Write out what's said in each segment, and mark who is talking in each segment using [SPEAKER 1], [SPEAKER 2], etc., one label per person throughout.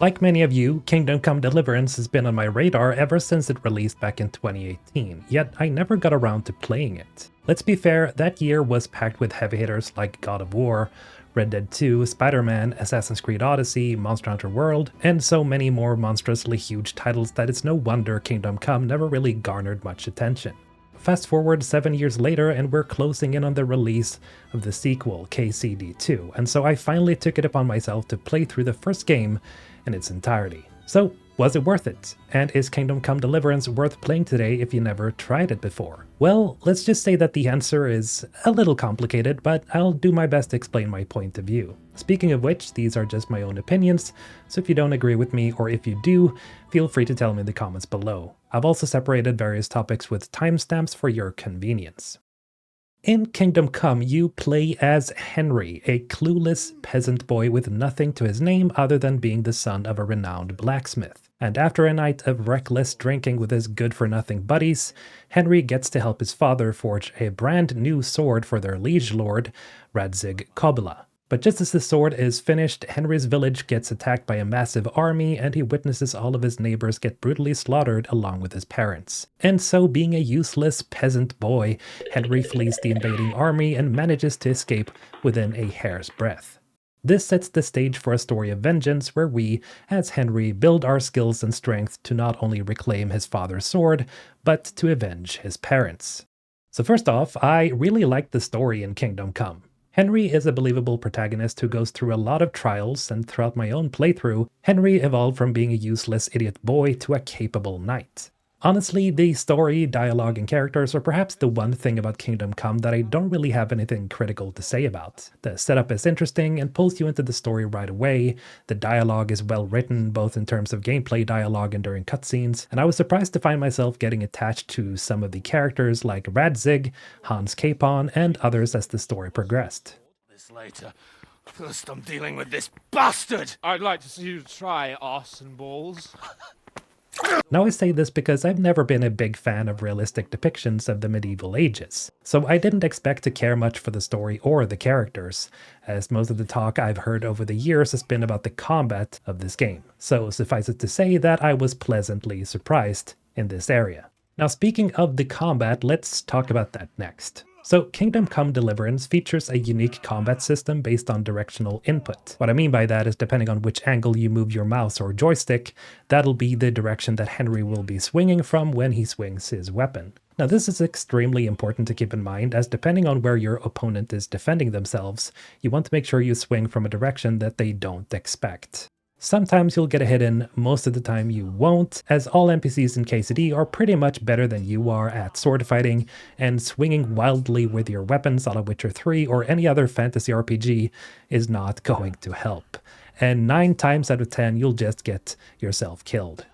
[SPEAKER 1] Like many of you, Kingdom Come Deliverance has been on my radar ever since it released back in 2018, yet I never got around to playing it. Let's be fair, that year was packed with heavy hitters like God of War, Red Dead 2, Spider-Man, Assassin's Creed Odyssey, Monster Hunter World, and so many more monstrously huge titles that it's no wonder Kingdom Come never really garnered much attention. Fast forward 7 years later and we're closing in on the release of the sequel, KCD2, and so I finally took it upon myself to play through the first game in its entirety. So, was it worth it? And is Kingdom Come Deliverance worth playing today if you never tried it before? Well, let's just say that the answer is a little complicated, but I'll do my best to explain my point of view. Speaking of which, these are just my own opinions, so if you don't agree with me, or if you do, feel free to tell me in the comments below. I've also separated various topics with timestamps for your convenience. In Kingdom Come, you play as Henry, a clueless peasant boy with nothing to his name other than being the son of a renowned blacksmith. And after a night of reckless drinking with his good-for-nothing buddies, Henry gets to help his father forge a brand new sword for their liege lord, Radzig Kobyla. But just as the sword is finished, Henry's village gets attacked by a massive army and he witnesses all of his neighbors get brutally slaughtered along with his parents. And so, being a useless peasant boy, Henry flees the invading army and manages to escape within a hair's breadth. This sets the stage for a story of vengeance where we, as Henry, build our skills and strength to not only reclaim his father's sword, but to avenge his parents. So first off, I really like the story in Kingdom Come. Henry is a believable protagonist who goes through a lot of trials, and throughout my own playthrough, Henry evolved from being a useless idiot boy to a capable knight. Honestly, the story, dialogue, and characters are perhaps the one thing about Kingdom Come that I don't really have anything critical to say about. The setup is interesting and pulls you into the story right away, the dialogue is well written both in terms of gameplay dialogue and during cutscenes, and I was surprised to find myself getting attached to some of the characters like Radzig, Hans Capon, and others as the story progressed.
[SPEAKER 2] This later. First I'm dealing with this bastard!
[SPEAKER 3] I'd like to see you try arse and balls.
[SPEAKER 1] Now I say this because I've never been a big fan of realistic depictions of the medieval ages, so I didn't expect to care much for the story or the characters, as most of the talk I've heard over the years has been about the combat of this game. So suffice it to say that I was pleasantly surprised in this area. Now speaking of the combat, let's talk about that next. So Kingdom Come Deliverance features a unique combat system based on directional input. What I mean by that is depending on which angle you move your mouse or joystick, that'll be the direction that Henry will be swinging from when he swings his weapon. Now this is extremely important to keep in mind, as depending on where your opponent is defending themselves, you want to make sure you swing from a direction that they don't expect. Sometimes you'll get a hit in, most of the time you won't, as all NPCs in KCD are pretty much better than you are at sword fighting, and swinging wildly with your weapons a la Witcher 3 or any other fantasy RPG is not going to help. And 9 times out of 10 you'll just get yourself killed.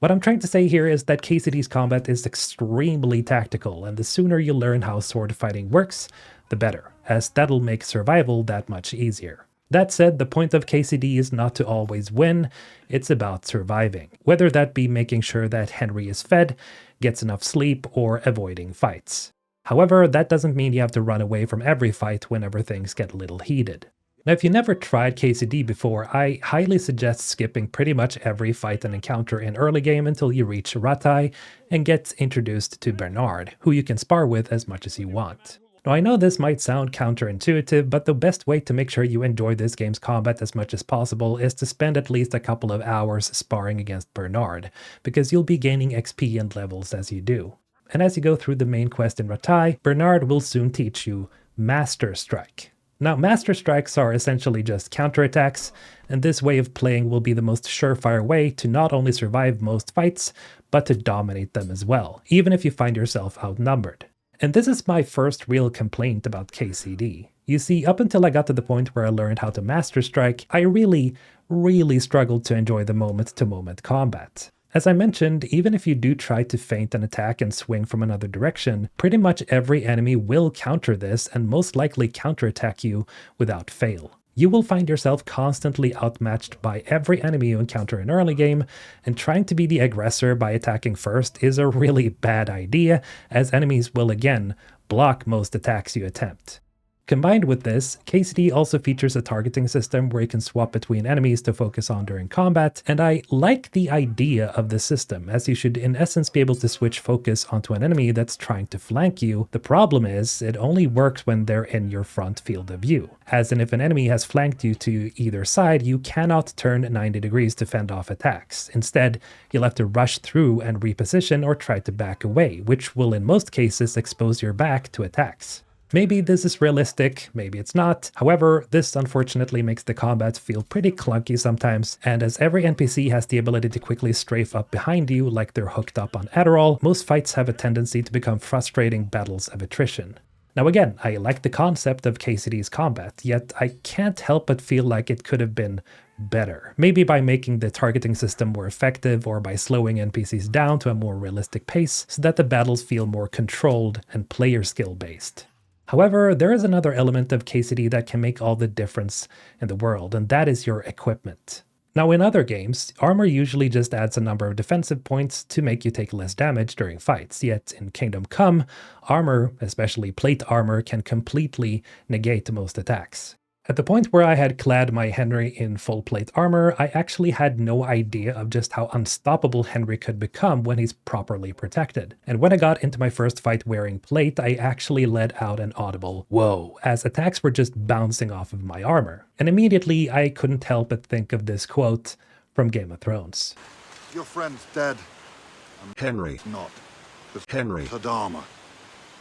[SPEAKER 1] What I'm trying to say here is that KCD's combat is extremely tactical, and the sooner you learn how sword fighting works, the better, as that'll make survival that much easier. That said, the point of KCD is not to always win, it's about surviving, whether that be making sure that Henry is fed, gets enough sleep, or avoiding fights. However, that doesn't mean you have to run away from every fight whenever things get a little heated. Now, if you never tried KCD before, I highly suggest skipping pretty much every fight and encounter in early game until you reach Rattay and get introduced to Bernard, who you can spar with as much as you want. Now, I know this might sound counterintuitive, but the best way to make sure you enjoy this game's combat as much as possible is to spend at least a couple of hours sparring against Bernard, because you'll be gaining XP and levels as you do. And as you go through the main quest in Rattay, Bernard will soon teach you Masterstrike. Now, Masterstrikes are essentially just counterattacks, and this way of playing will be the most surefire way to not only survive most fights, but to dominate them as well, even if you find yourself outnumbered. And this is my first real complaint about KCD. You see, up until I got to the point where I learned how to Masterstrike, I really struggled to enjoy the moment-to-moment combat. As I mentioned, even if you do try to feint an attack and swing from another direction, pretty much every enemy will counter this and most likely counterattack you without fail. You will find yourself constantly outmatched by every enemy you encounter in early game, and trying to be the aggressor by attacking first is a really bad idea, as enemies will again block most attacks you attempt. Combined with this, KCD also features a targeting system where you can swap between enemies to focus on during combat, and I like the idea of this system, as you should in essence be able to switch focus onto an enemy that's trying to flank you. The problem is, it only works when they're in your front field of view, as in if an enemy has flanked you to either side, you cannot turn 90 degrees to fend off attacks. Instead, you'll have to rush through and reposition or try to back away, which will in most cases expose your back to attacks. Maybe this is realistic, maybe it's not. However, this unfortunately makes the combat feel pretty clunky sometimes, and as every NPC has the ability to quickly strafe up behind you like they're hooked up on Adderall, most fights have a tendency to become frustrating battles of attrition. Now again, I like the concept of KCD's combat, yet I can't help but feel like it could have been better. Maybe by making the targeting system more effective or by slowing NPCs down to a more realistic pace so that the battles feel more controlled and player skill based. However, there is another element of KCD that can make all the difference in the world, and that is your equipment. Now in other games, armor usually just adds a number of defensive points to make you take less damage during fights, yet in Kingdom Come, armor, especially plate armor, can completely negate most attacks. At the point where I had clad my Henry in full plate armor, I actually had no idea of just how unstoppable Henry could become when he's properly protected. And when I got into my first fight wearing plate, I actually let out an audible "whoa" as attacks were just bouncing off of my armor. And immediately I couldn't help but think of this quote from Game of Thrones.
[SPEAKER 4] Your friend's dead.
[SPEAKER 5] Henry.
[SPEAKER 4] Not. With
[SPEAKER 5] Henry.
[SPEAKER 4] had armor.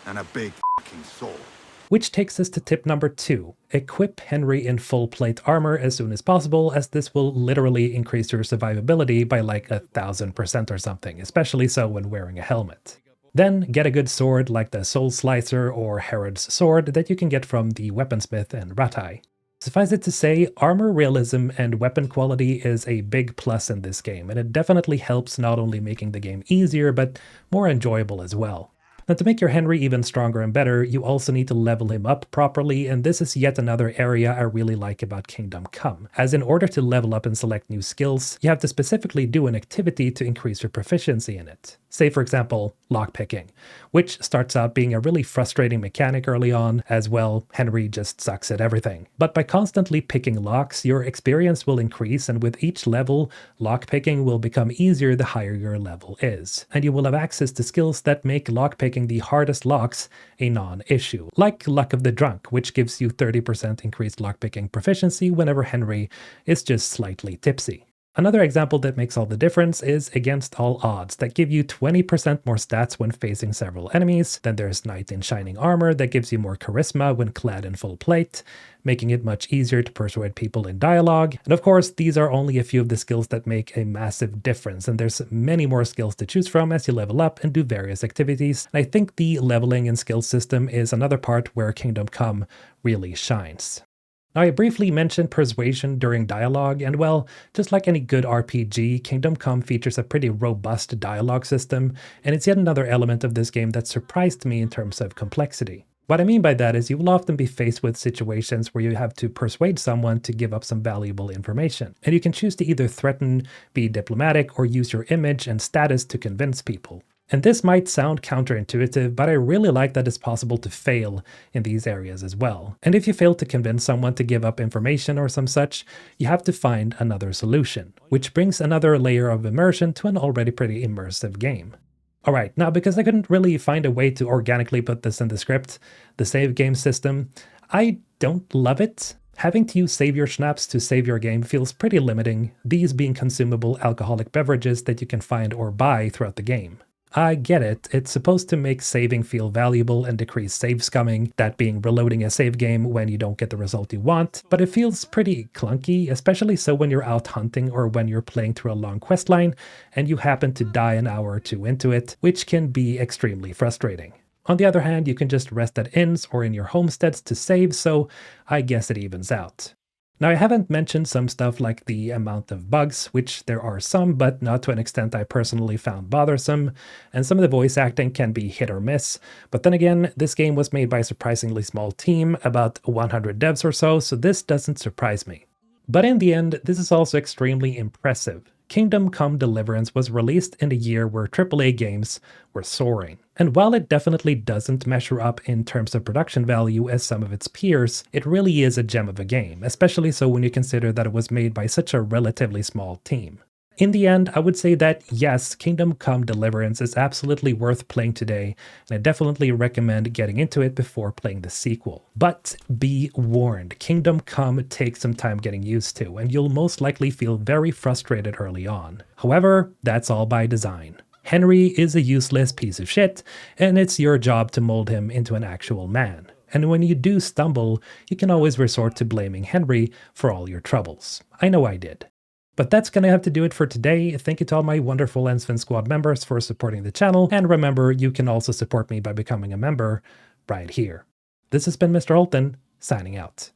[SPEAKER 4] And a big f***ing sword.
[SPEAKER 1] Which takes us to tip number 2. Equip Henry in full plate armor as soon as possible, as this will literally increase your survivability by like 1000% or something, especially so when wearing a helmet. Then get a good sword like the Soul Slicer or Herod's Sword that you can get from the Weaponsmith and Ratai. Suffice it to say, armor realism and weapon quality is a big plus in this game, and it definitely helps not only making the game easier, but more enjoyable as well. Now to make your Henry even stronger and better, you also need to level him up properly, and this is yet another area I really like about Kingdom Come, as in order to level up and select new skills, you have to specifically do an activity to increase your proficiency in it. Say for example, lockpicking, which starts out being a really frustrating mechanic early on, as well, Henry just sucks at everything. But by constantly picking locks, your experience will increase, and with each level, lockpicking will become easier the higher your level is. And you will have access to skills that make lockpicking the hardest locks a non-issue, like Luck of the Drunk, which gives you 30% increased lockpicking proficiency whenever Henry is just slightly tipsy. Another example that makes all the difference is Against All Odds, that give you 20% more stats when facing several enemies. Then there's Knight in Shining Armor that gives you more charisma when clad in full plate, making it much easier to persuade people in dialogue. And of course, these are only a few of the skills that make a massive difference, and there's many more skills to choose from as you level up and do various activities. And I think the leveling and skill system is another part where Kingdom Come really shines. Now, I briefly mentioned persuasion during dialogue, and well, just like any good RPG, Kingdom Come features a pretty robust dialogue system, and it's yet another element of this game that surprised me in terms of complexity. What I mean by that is you will often be faced with situations where you have to persuade someone to give up some valuable information, and you can choose to either threaten, be diplomatic, or use your image and status to convince people. And this might sound counterintuitive, but I really like that it's possible to fail in these areas as well. And if you fail to convince someone to give up information or some such, you have to find another solution, which brings another layer of immersion to an already pretty immersive game. Alright, now because I couldn't really find a way to organically put this in the script, the save game system, I don't love it. Having to use save your schnapps to save your game feels pretty limiting, these being consumable alcoholic beverages that you can find or buy throughout the game. I get it, it's supposed to make saving feel valuable and decrease save scumming, that being reloading a save game when you don't get the result you want, but it feels pretty clunky, especially so when you're out hunting or when you're playing through a long questline and you happen to die an hour or two into it, which can be extremely frustrating. On the other hand, you can just rest at inns or in your homesteads to save, so I guess it evens out. Now, I haven't mentioned some stuff like the amount of bugs, which there are some, but not to an extent I personally found bothersome, and some of the voice acting can be hit or miss, but then again, this game was made by a surprisingly small team, about 100 devs or so this doesn't surprise me. But in the end, this is also extremely impressive. Kingdom Come Deliverance was released in a year where AAA games were soaring, And while it definitely doesn't measure up in terms of production value as some of its peers, it really is a gem of a game, especially so when you consider that it was made by such a relatively small team. In the end, I would say that yes, Kingdom Come Deliverance is absolutely worth playing today, and I definitely recommend getting into it before playing the sequel. But be warned, Kingdom Come takes some time getting used to, and you'll most likely feel very frustrated early on. However, that's all by design. Henry is a useless piece of shit, and it's your job to mold him into an actual man. And when you do stumble, you can always resort to blaming Henry for all your troubles. I know I did. But that's gonna have to do it for today. Thank you to all my wonderful Ensvin Squad members for supporting the channel, and remember, you can also support me by becoming a member right here. This has been Mr. Holton, signing out.